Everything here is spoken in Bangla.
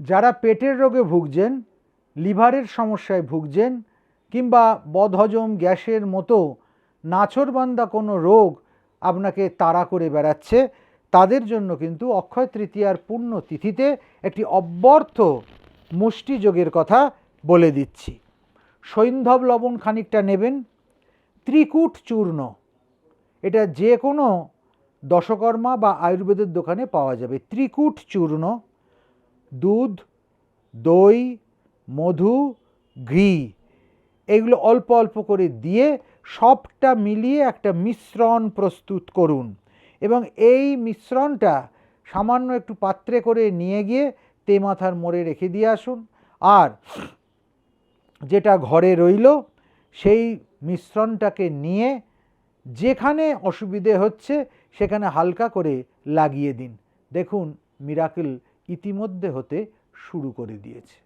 যারা পেটের রোগে ভুগছেন, লিভারের সমস্যায় ভুগছেন, কিংবা বদহজম, গ্যাসের মতো নাছোড়বান্দা কোনো রোগ আপনাকে তাড়া করে বেড়াচ্ছে, তাদের জন্য কিন্তু অক্ষয় তৃতীয়ার পূর্ণ তিথিতে একটি অব্যর্থ মুষ্টিযোগের কথা বলে দিচ্ছি। সৈন্ধব লবণ খানিকটা নেবেন, ত্রিকূট চূর্ণ, এটা যে কোনো দশকর্মা বা আয়ুর্বেদের দোকানে পাওয়া যাবে। ত্রিকূট চূর্ণ, দুধ, দই, মধু, ঘি, এগুলো অল্প অল্প করে দিয়ে সবটা মিলিয়ে একটা মিশ্রণ প্রস্তুত করুন এবং এই মিশ্রণটা সামান্য একটু পাত্রে করে নিয়ে গিয়ে তেমাথার মোড়ে রেখে দিয়ে আসুন। আর যেটা ঘরে রইল সেই মিশ্রণটাকে নিয়ে যেখানে অসুবিধে হচ্ছে সেখানে হালকা করে লাগিয়ে দিন। দেখুন মিরাকেল ইতিমধ্যে হতে শুরু করে দিয়েছে।